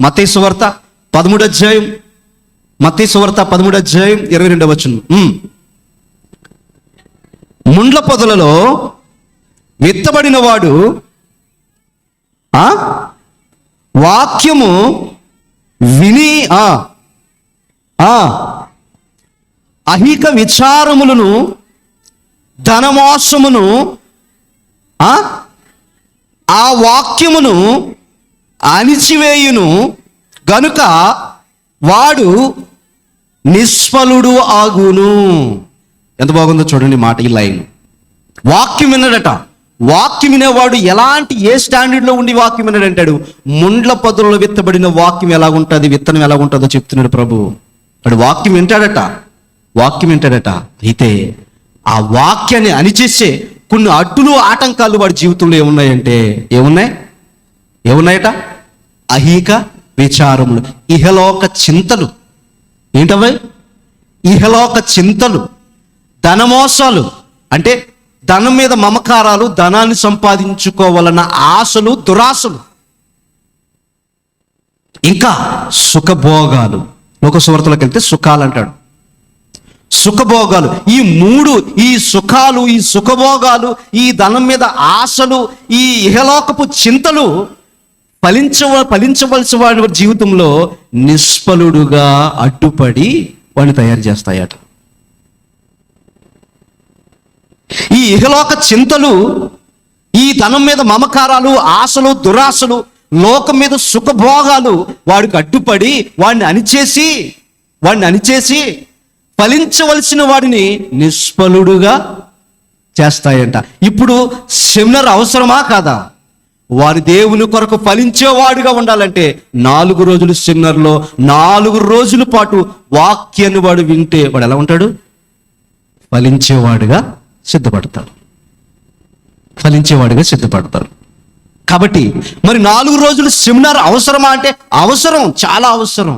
మత్తయి సువార్త 13వ అధ్యాయం, మత్తయి సువార్త 13వ అధ్యాయం 22వ వచనం. ముండ్ల పొదలలో విత్తబడిన వాడు వాక్యము విని అహిక విచారములను, ధనమోసమును, ఆ వాక్యమును అణిచివేయును గనుక వాడు నిష్ఫలుడు ఆగును. ఎంత బాగుందో చూడండి మాట, ఈ లైన్. వాక్యం విన్నాడట. వాక్యం వినేవాడు ఏ స్టాండర్డ్లో ఉండి వాక్యం విన్నాడంటాడు? ముండ్ల పొదలలో విత్తబడిన వాక్యం ఎలాగుంటుంది, విత్తనం ఎలాగుంటుందో చెప్తున్నాడు ప్రభు. వాడు వాక్యం వింటాడట. అయితే ఆ వాక్యాన్ని అణిచేసే కొన్ని అడ్డులు, ఆటంకాలు వాడి జీవితంలో ఏమున్నాయంటే, ఏమున్నాయట? అహిక విచారములు, ఇహలోక చింతలు. ఏంటవి? ఇహలోక చింతలు, ధనమోసాలు, అంటే ధనం మీద మమకారాలు, ధనాన్ని సంపాదించుకోవాలన్న ఆశలు, దురాశలు, ఇంకా సుఖభోగాలు. లోక సువార్తలోకి వెళ్తే సుఖాలు అంటాడు. సుఖభోగాలు, ఈ మూడు, ఈ సుఖాలు, ఈ సుఖభోగాలు, ఈ ధనం మీద ఆశలు, ఈ ఇహలోకపు చింతలు ఫలించవలసిన వాడి జీవితంలో నిష్ఫలుడుగా అడ్డుపడి వాడిని తయారు చేస్తాయట. ఈ ఇహలోక చింతలు, ఈ ధనం మీద మమకారాలు, ఆశలు, దురాశలు, లోకం మీద సుఖభోగాలు వాడికి అడ్డుపడి వాడిని అణిచేసి ఫలించవలసిన వాడిని నిష్ఫలుడుగా చేస్తాయంట. ఇప్పుడు సెమినార్ అవసరమా కాదా? వారి దేవుని కొరకు ఫలించేవాడుగా ఉండాలంటే 4 రోజులు సెమినార్లో 4 రోజుల పాటు వాక్యాన్ని వాడు వింటే వాడు ఎలా ఉంటాడు? ఫలించేవాడుగా సిద్ధపడతాడు. కాబట్టి మరి 4 రోజులు సెమినార్ అవసరమా అంటే అవసరం, చాలా అవసరం.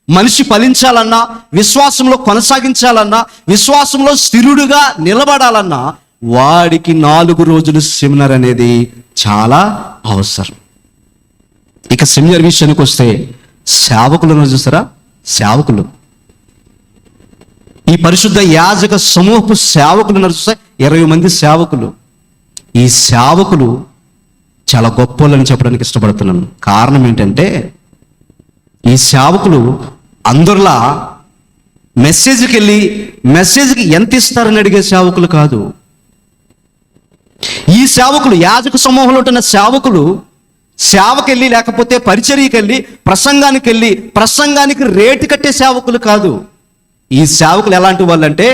మనిషి ఫలించాలన్నా, విశ్వాసంలో కొనసాగించాలన్నా, విశ్వాసంలో స్థిరుడుగా నిలబడాలన్నా వాడికి 4 రోజులు సెమినార్ అనేది చాలా అవసరం. ఇక సెమినార్ విషయానికి వస్తే సేవకులను చూస్తారా? సేవకులు, ఈ పరిశుద్ధ యాజక సమూహపు సేవకులను చూస్తే 20 మంది సేవకులు. ఈ సేవకులు చాలా గొప్పలని చెప్పడానికి ఇష్టపడుతున్నాను. కారణం ఏంటంటే, ఈ సేవకులు అందరిలా మెసేజ్కి ఎంత ఇస్తారని అడిగే సేవకులు కాదు. ఈ సేవకులు, యాజక సమూహంలో ఉంటున్న సేవకులు సేవకెళ్ళి, లేకపోతే పరిచర్యకి వెళ్ళి, ప్రసంగానికి రేటు కట్టే సేవకులు కాదు. ఈ సేవకులు ఎలాంటి వాళ్ళు అంటే,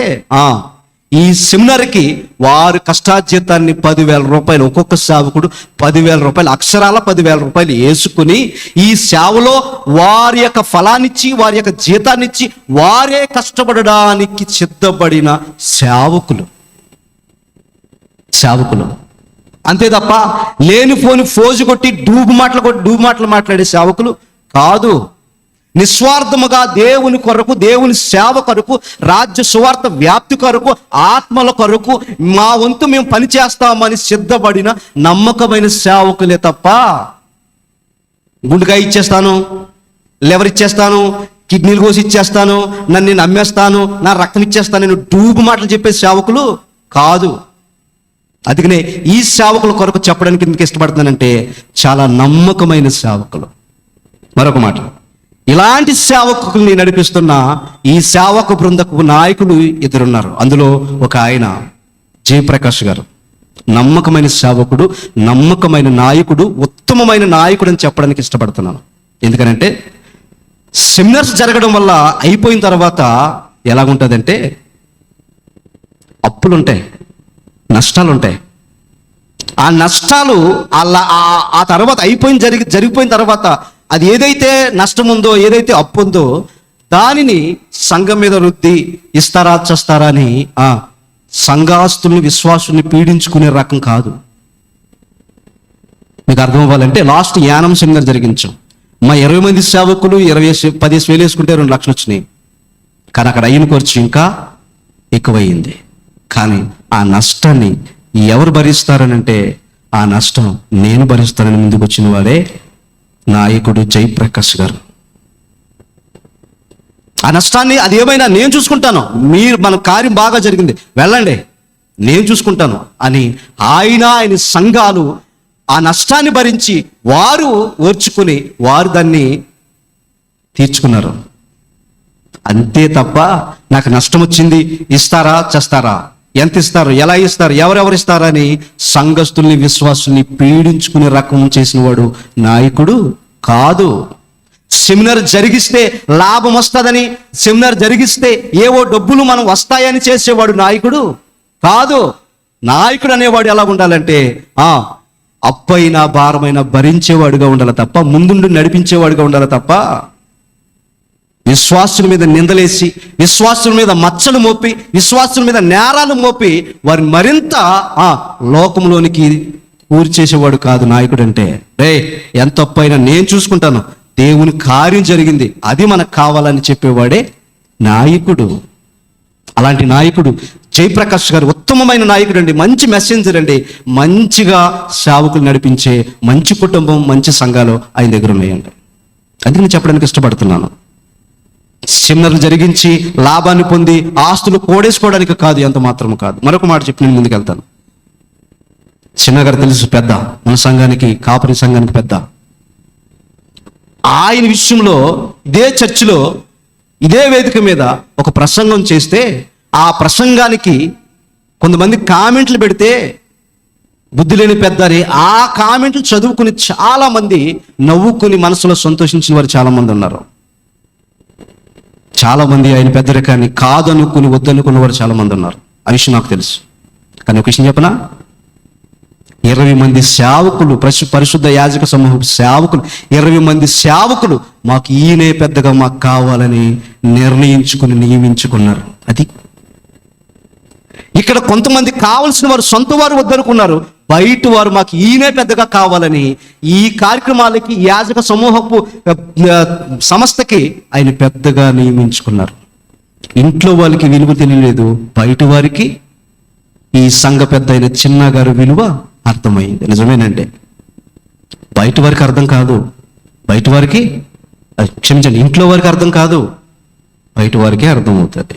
ఈ సెమినార్కి వారు కష్టార్జితాన్ని 10,000 రూపాయలు, ఒక్కొక్క సేవకుడు 10,000 రూపాయలు, అక్షరాల 10,000 రూపాయలు వేసుకుని ఈ సేవలో వారి యొక్క ఫలాన్నిచ్చి, వారి యొక్క జీతాన్నిచ్చి, వారే కష్టపడడానికి సిద్ధపడిన సేవకులు. అంతే తప్ప లేనిపోని ఫోజు కొట్టి డూబు మాటలు మాట్లాడే సేవకులు కాదు. నిస్వార్థముగా దేవుని కొరకు, దేవుని సేవ కొరకు, రాజ్య సువార్త వ్యాప్తి కొరకు, ఆత్మల కొరకు మా వంతు మేము పనిచేస్తామని సిద్ధపడిన నమ్మకమైన సేవకులే తప్ప గుండెకాయ ఇచ్చేస్తాను, లివర్ ఇచ్చేస్తాను, కిడ్నీలు కోసి ఇచ్చేస్తాను, నేను అమ్మేస్తాను, నా రక్తం ఇచ్చేస్తాను, నేను డూబు మాటలు చెప్పే సేవకులు కాదు. అందుకనే ఈ సేవకుల కొరకు చెప్పడానికి ఎందుకు ఇష్టపడుతున్నానంటే, చాలా నమ్మకమైన సేవకులు. మరొక మాట, ఇలాంటి సేవకుల్ని నడిపిస్తున్న ఈ సేవక బృందకు నాయకులు 2 ఉన్నారు. అందులో ఒక ఆయన జయప్రకాష్ గారు. నమ్మకమైన సేవకుడు, నమ్మకమైన నాయకుడు, ఉత్తమమైన నాయకుడు అని చెప్పడానికి ఇష్టపడుతున్నాను. ఎందుకనంటే సెమినార్స్ జరగడం వల్ల అయిపోయిన తర్వాత ఎలాగుంటుందంటే, అప్పులుంటాయి, నష్టాలు ఉంటాయి. ఆ నష్టాలు ఆ తర్వాత జరిగిపోయిన తర్వాత అది ఏదైతే నష్టం ఉందో, ఏదైతే అప్పు ఉందో, దానిని సంఘం మీద రుద్ది ఇస్తారా చేస్తారా అని సంఘాస్తుల్ని, విశ్వాసుల్ని పీడించుకునే రకం కాదు. మీకు అర్థం అవ్వాలంటే లాస్ట్ యానం సెమినార్ జరిగించాం. మా 20 మంది సేవకులు 10,000 వేసుకుంటే 2 లక్షలు వచ్చినాయి. కానీ అక్కడ అయిన ఖర్చు ఇంకా ఎక్కువయ్యింది. కానీ ఆ నష్టాన్ని ఎవరు భరిస్తారనంటే, ఆ నష్టం నేను భరిస్తానని ముందుకు వచ్చిన వాడే నాయకుడు జయప్రకాష్ గారు. ఆ నష్టాన్ని అది ఏమైనా నేను చూసుకుంటాను, మన కార్యం బాగా జరిగింది, వెళ్ళండి నేను చూసుకుంటాను అని ఆయన సంఘాలు ఆ నష్టాన్ని భరించి వారు ఓర్చుకుని వారు దాన్ని తీర్చుకున్నారు. అంతే తప్ప నాకు నష్టం వచ్చింది, ఇస్తారా చేస్తారా, ఎంత ఇస్తారు, ఎలా ఇస్తారు, ఎవరెవరు ఇస్తారని సంఘస్థుల్ని విశ్వాసుల్ని పీడించుకునే రకం చేసిన వాడు నాయకుడు కాదు. సెమినార్ జరిగిస్తే లాభం వస్తుందని, సెమినార్ జరిగిస్తే ఏవో డబ్బులు మనం వస్తాయని చేసేవాడు నాయకుడు కాదు. నాయకుడు అనేవాడు ఎలా ఉండాలంటే అప్పైనా భారమైనా భరించేవాడుగా ఉండాలి తప్ప, ముందుండి నడిపించేవాడుగా ఉండాలి తప్ప, విశ్వాసుల మీద నిందలేసి, విశ్వాసుల మీద మచ్చలు మోపి, విశ్వాసుల మీద నేరాలు మోపి వారిని మరింత లోకంలోనికి కూర్చేసేవాడు కాదు నాయకుడు అంటే. ఎంత తప్పైనా నేను చూసుకుంటాను, దేవుని కార్యం జరిగింది, అది మనకు కావాలని చెప్పేవాడే నాయకుడు. అలాంటి నాయకుడు జయప్రకాష్ గారు ఉత్తమమైన నాయకుడు అండి, మంచి మెసెంజర్ అండి, మంచిగా సేవకులు నడిపించే మంచి కుటుంబం, మంచి సంఘాలు ఆయన దగ్గర ఉన్నాయండి. అందుకే నేను చెప్పడానికి ఇష్టపడుతున్నాను. సెమినార్లు జరిగించి లాభాన్ని పొంది ఆస్తులు కోడేసుకోవడానికి కాదు, ఎంత మాత్రం కాదు. మరొక మాట చెప్పి నేను ముందుకెళ్తాను. చిన్నగారు తెలుసు, పెద్ద, మన సంఘానికి, కాపరి సంఘానికి పెద్ద. ఆయన విషయంలో ఇదే చర్చిలో ఇదే వేదిక మీద ఒక ప్రసంగం చేస్తే ఆ ప్రసంగానికి కొంతమంది కామెంట్లు పెడితే బుద్ధి లేని పెద్ద అని ఆ కామెంట్లు చదువుకుని చాలా మంది నవ్వుకుని మనసులో సంతోషించిన వారు చాలా మంది ఉన్నారు. చాలా మంది ఆయన పెద్దరికాన్ని కాదనుకుని వద్దనుకున్న వారు చాలా మంది ఉన్నారు. ఆ విషయం నాకు తెలుసు. కానీ ఒక విషయం చెప్పనా, 20 మంది సేవకులు, పరిశుద్ధ యాజక సమూహం సేవకులు, 20 మంది సేవకులు మాకు ఈయనే పెద్దగా మాకు కావాలని నిర్ణయించుకుని నియమించుకున్నారు. అది ఇక్కడ కొంతమంది కావలసిన వారు సొంత వారు వద్దనుకున్నారు, బయట వారు మాకు ఈయనే పెద్దగా కావాలని ఈ కార్యక్రమాలకి యాజక సమూహపు సంస్థకి ఆయన పెద్దగా నియమించుకున్నారు. ఇంట్లో వాళ్ళకి విలువ తెలియలేదు, బయట వారికి ఈ సంఘ పెద్ద అయిన చిన్న గారు విలువ అర్థమైంది. నిజమేనండి, బయట వారికి అర్థం కాదు, బయట వారికి క్షమించండి, ఇంట్లో వారికి అర్థం కాదు, బయట వారికే అర్థమవుతుంది.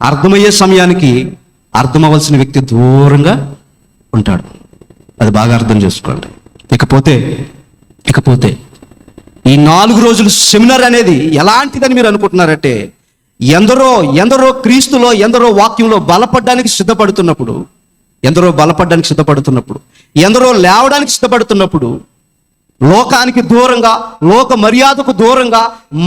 అర్థమయ్యే సమయానికి అర్థం అవ్వాల్సిన వ్యక్తి దూరంగా ఉంటాడు. అది బాగా అర్థం చేసుకోండి. ఇకపోతే ఈ 4 రోజులు సెమినార్ అనేది ఎలాంటిదని మీరు అనుకుంటున్నారంటే, ఎందరో క్రీస్తులో, ఎందరో వాక్యంలో బలపడడానికి సిద్ధపడుతున్నప్పుడు, ఎందరో లేవడానికి సిద్ధపడుతున్నప్పుడు, లోకానికి దూరంగా, లోక మర్యాదకు దూరంగా,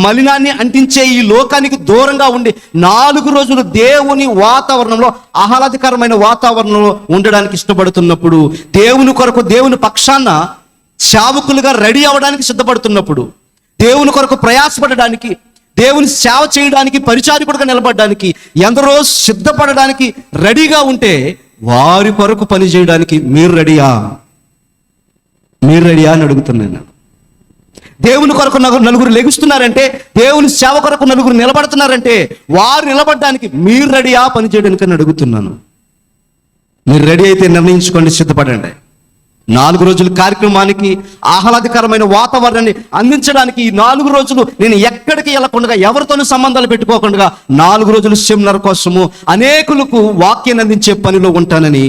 మలినాన్ని అంటించే ఈ లోకానికి దూరంగా ఉండి 4 రోజులు దేవుని వాతావరణంలో, ఆహ్లాదకరమైన వాతావరణంలో ఉండడానికి ఇష్టపడుతున్నప్పుడు, దేవుని కొరకు, దేవుని పక్షాన సేవకులుగా రెడీ అవ్వడానికి సిద్ధపడుతున్నప్పుడు, దేవుని కొరకు ప్రయాసపడడానికి, దేవుని సేవ చేయడానికి, పరిచారకుడుగా నిలబడడానికి ఎందరో సిద్ధపడడానికి రెడీగా ఉంటే, వారి కొరకు పని చేయడానికి మీరు రెడీయా అని అడుగుతున్నాను. దేవుని కొరకు నలుగురు లెగుస్తున్నారంటే, దేవుని సేవ కొరకు నలుగురు నిలబడుతున్నారంటే, వారు నిలబడడానికి మీరు రెడీయా పని చేయడానికి అని అడుగుతున్నాను. మీరు రెడీ అయితే నిర్ణయించుకోండి, సిద్ధపడండి. 4 రోజుల కార్యక్రమానికి ఆహ్లాదకరమైన వాతావరణాన్ని అందించడానికి ఈ 4 రోజులు నేను ఎక్కడికి వెళ్ళకుండా, ఎవరితోనూ సంబంధాలు పెట్టుకోకుండా 4 రోజులు సెమినార్ కోసము అనేకులకు వాక్యాన్ని అందించే పనిలో ఉంటానని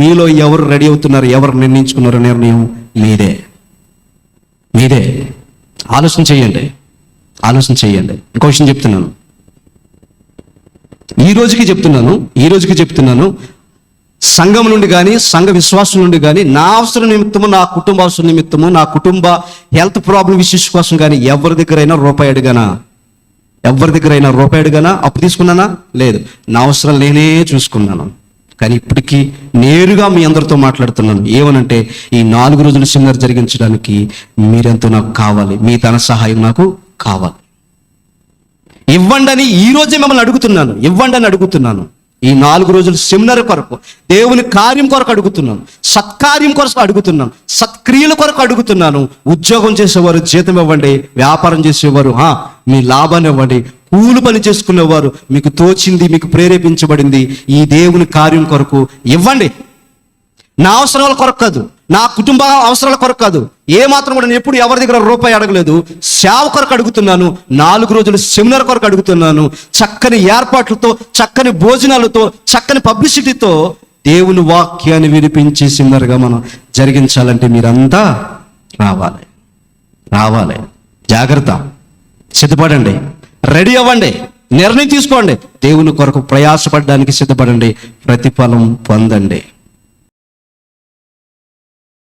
మీలో ఎవరు రెడీ అవుతున్నారు, ఎవరు నిర్ణయించుకున్నారో నిర్ణయం మీదే. ఆలోచన చేయండి. ఇంకో విషయం చెప్తున్నాను, ఈ రోజుకి చెప్తున్నాను, సంఘం నుండి కానీ, సంఘ విశ్వాసం నుండి కానీ, నా అవసరం నిమిత్తము, నా కుటుంబ అవసరం నిమిత్తము, నా కుటుంబ హెల్త్ ప్రాబ్లం విశేష కోసం కానీ ఎవరి దగ్గరైనా రూపాయి అడిగానా, అప్పు తీసుకున్నానా? లేదు. నా అవసరం నేనే చూసుకున్నాను. కానీ ఇప్పటికీ నేరుగా మీ అందరితో మాట్లాడుతున్నాను. ఏమనంటే, ఈ 4 రోజులు సెమినార్ జరిగించడానికి మీరెంతో నాకు కావాలి, మీ ధన సహాయం నాకు కావాలి. ఇవ్వండి అని ఈ రోజే మిమ్మల్ని అడుగుతున్నాను. ఈ 4 రోజులు సెమినార్ కొరకు, దేవుని కార్యం కొరకు అడుగుతున్నాను, సత్కార్యం కొరకు అడుగుతున్నాను, సత్క్రియల కొరకు అడుగుతున్నాను. ఉద్యోగం చేసేవారు జీతం ఇవ్వండి, వ్యాపారం చేసేవారు మీ లాభాన్ని ఇవ్వండి, కూలి పని చేసుకునేవారు మీకు తోచింది, మీకు ప్రేరేపించబడింది ఈ దేవుని కార్యం కొరకు ఇవ్వండి. నా అవసరాల కొరకు కాదు, నా కుటుంబ అవసరాల కొరకు కాదు, ఏ మాత్రం కూడా నేను ఎప్పుడు ఎవరి దగ్గర రూపాయి అడగలేదు. సేవ కొరకు అడుగుతున్నాను, 4 రోజులు సెమినార్ కొరకు అడుగుతున్నాను. చక్కని ఏర్పాట్లతో, చక్కని భోజనాలతో, చక్కని పబ్లిసిటీతో దేవుని వాక్యాన్ని వినిపించి సెమినార్గా మనం జరిగించాలంటే మీరంతా రావాలి. జాగ్రత్త, సిద్ధపడండి, రెడీ అవ్వండి, నిర్ణయం తీసుకోండి. దేవుని కొరకు ప్రయాసపడడానికి సిద్ధపడండి, ప్రతిఫలం పొందండి.